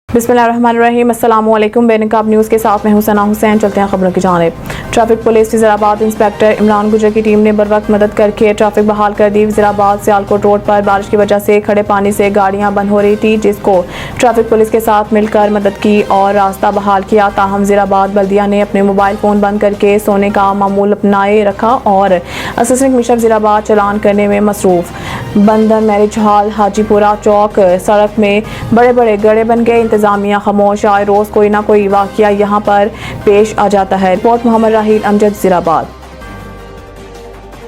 बिस्मिल्लाहिर्रहमानिर्रहीम। अस्सलामुअलैकुम। बेनकाब न्यूज़ के साथ मैं हूं सना हुसैन। चलते हैं खबरों की जानिब। Traffic police Wazirabad inspector Imran गुजर की टीम ने बर वक्त मदद करके ट्रैफिक बहाल कर दी। वज़ीराबाद सियालकोट रोड पर बारिश की वजह से खड़े पानी से गाड़ियां बंद हो रही थी, जिसको ट्रैफिक पुलिस के साथ मिलकर मदद की और रास्ता बहाल किया। ताहम वज़ीराबाद बल्दिया ने अपने मोबाइल फ़ोन बंद करके सोने का मामूल अपनाए रखा और असिस्टेंट कमिश्नर वज़ीराबाद चलान करने में मसरूफ़। बंदर मैरिज हॉल हाजीपुरा चौक सड़क में बड़े बड़े गड्ढे बन गए। इंतजामिया खामोश। आए रोज कोई ना कोई वाकया यहाँ पर पेश आ जाता है। रिपोर्ट मोहम्मद राहील अमजद वज़ीराबाद।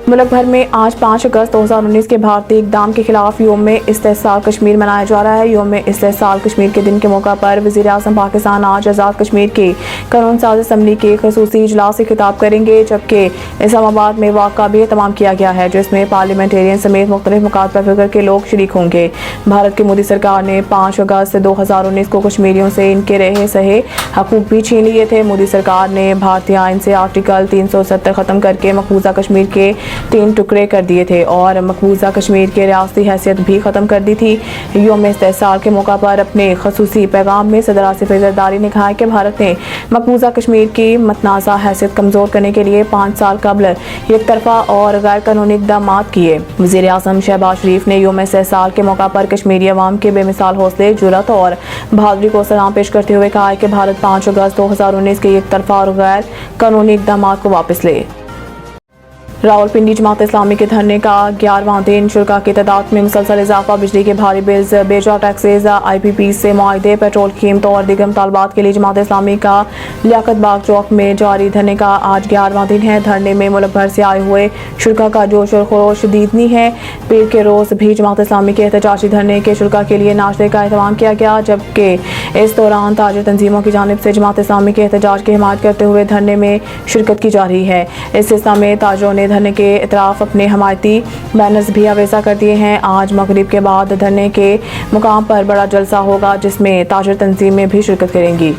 मुल्क भर में आज 5 अगस्त 2019 के भारतीय इक़दाम के खिलाफ यौम इस्तेहसाल कश्मीर मनाया जा रहा है। यौम इस्तेहसाल कश्मीर के दिन के मौका पर वज़ीर आज़म पाकिस्तान आज आज़ाद कश्मीर की कानून साज़ असम्बली के ख़ुसूसी इजलास से खिताब करेंगे, जबकि इस्लामाबाद में वाक़ा भी एहतमाम किया गया है, जिसमें पार्लियामेंटेरियन समेत मुख्तलिफ मकात पर फ़िक्र के लोग शरीक होंगे। भारत की मोदी सरकार ने 5 अगस्त 2019 को कश्मीरियों से इनके रहे सहे हकूक़ भी छीन लिए थे। मोदी सरकार ने भारतीय आइन से आर्टिकल 370 ख़त्म करके मकबूजा कश्मीर के 3 टुकड़े कर दिए थे और मकबूजा कश्मीर की रियासती हैसियत भी ख़त्म कर दी थी। यौम इस्तेहसाल के मौका पर अपने खसूसी पैगाम में सदर आसिफ ज़रदारी ने कहा कि भारत ने मकबूजा कश्मीर की मतनाज़ा हैसियत कमज़ोर करने के लिए 5 साल कबल एक तरफा और गैर कानूनी इक़दाम किए। वज़ीर आज़म शहबाज शरीफ ने यौम इस्तेहसाल के मौका पर कश्मीरी अवाम के बेमिसाल हौसले, जुर्रत और बहादुरी को सलाम पेश करते हुए कहा कि भारत 5 अगस्त 2019 के एक तरफा और गैर कानूनी इक़दाम को वापस ले। रावलपिंडी जमात इस्लामी के धरने का 11वां दिन। शुरा की तादाद में मुसलसल इजाफा, बिजली के भारी बिल्स, बेजा टैक्सेज, IPP से मुआहदे, पेट्रोल की कीमतों और दीगर मुतालबात के लिए जमात इस्लामी का लियाकत बाग चौक में जारी धरने का आज 11वां दिन है। धरने में मुल्क भर से आए हुए शुरा का जोश और खरोश दीदनी है। पीर के रोज़ भी जमात इस्लामी के एहतजाजी धरने के शुरा के लिए नाश्ते का एहतमाम किया गया, जबकि इस दौरान ताजिर तंजीमों की जानिब से जमात इस्लामी के एहतजाज की हिमायत करते हुए धरने में शिरकत की जा रही है। इस सिलसिले में ताजरों ने धरने के इतराफ अपने हमायती बैनर्स भी आवेजा कर दिए हैं। आज मगरिब के बाद धरने के मुकाम पर बड़ा जलसा होगा, जिसमें ताजर तंजीमें भी शिरकत करेंगी।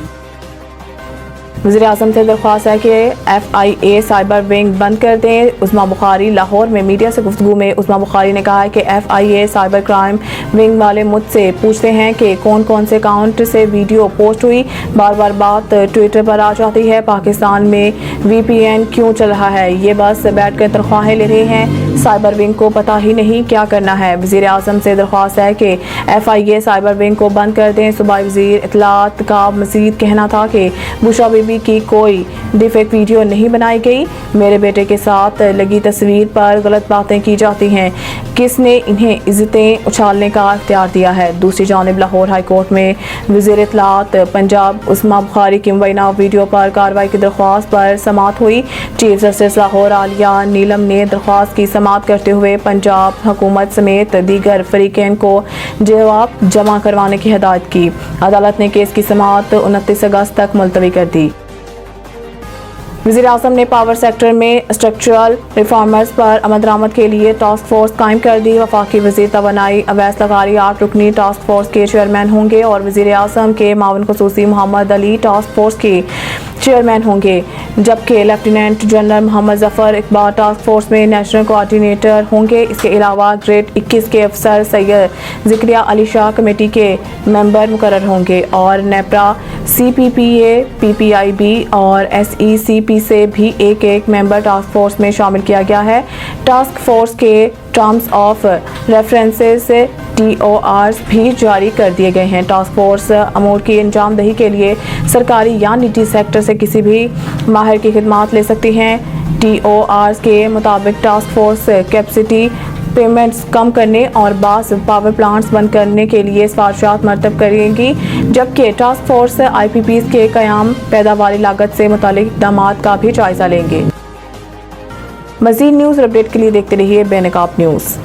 वज़ीर आज़म से दरख्वास्त है कि FIA साइबर विंग बंद कर दें। उस्मा बुखारी। लाहौर में मीडिया से गुफ्तगू में उस्मा बुखारी ने कहा है कि FIA साइबर क्राइम विंग वाले मुझसे पूछते हैं कि कौन कौन से अकाउंट से वीडियो पोस्ट हुई। बार बार बात ट्विटर पर आ जाती है। पाकिस्तान में VPN क्यों चल रहा है? ये बस बैठ कर तनख्वाहें ले रहे हैं। साइबर विंग को पता ही नहीं क्या करना है। वज़ीर आज़म से दरख्वास्त है कि FIA साइबर विंग को बंद कर दें। सूबाई वज़ीर इत्तलात का मज़ीद कहना था कि बुशरा बीबी की कोई डिफेक्ट वीडियो नहीं बनाई गई। मेरे बेटे के साथ लगी तस्वीर पर गलत बातें की जाती हैं। किसने इन्हें इज्जतें उछालने का इख्तियार दिया है? दूसरी जानिब लाहौर हाई कोर्ट में वज़ीर इत्तलात पंजाब उस्मा बुखारी की मुबैना वीडियो पर कार्रवाई की दरख्वास्त पर समाअत हुई। चीफ जस्टिस लाहौर आलिया नीलम ने दरख्वास्त की समाअत करते हुए पंजाब हुकूमत समेत दीगर फरीकैन को जवाब जमा करवाने की हिदायत की। अदालत ने केस की समाअत 29 अगस्त तक मुलतवी कर दी। वज़ीर आज़म ने पावर सेक्टर में स्ट्रक्चरल रिफॉर्मर्स पर अमल दरामद के लिए टास्क फोर्स कायम कर दी। वफाकी वज़ीर तवानाई अवैस लगारी 8 रुकनी टास्क फोर्स के चेयरमैन होंगे और वज़ीर आज़म के मावन ख़ुसूसी मोहम्मद अली टास्क फोर्स के चेयरमैन होंगे, जबकि lieutenant general Mohammad Zafar Iqbal task force में नेशनल कोऑर्डिनेटर होंगे। इसके अलावा ग्रेड 21 के अफसर सैयद ज़िक्रिया अली शाह कमेटी के मेंबर मुकर्रर होंगे और नेपरा CPPA PPIB और SECP से भी एक मेंबर टास्क फोर्स में शामिल किया गया है। टास्क फोर्स के टर्म्स ऑफ रेफरेंसेस TORs भी जारी कर दिए गए हैं। टास्क फोर्स अमूर की अंजामदही के लिए सरकारी या निजी सेक्टर से किसी भी माहिर की खिदमात ले सकती हैं। TORs के मुताबिक टास्क फोर्स कैपेसिटी पेमेंट्स कम करने और बास पावर प्लांट्स बंद करने के लिए सिफारिशात मरतब करेंगी, जबकि टास्क फोर्स IPPs के क़याम पैदावारी लागत से मुतालिक इक़दामात का भी जायज़ा लेंगे। मज़ीद न्यूज़ अपडेट के लिए देखते रहिए बेनकाब न्यूज़।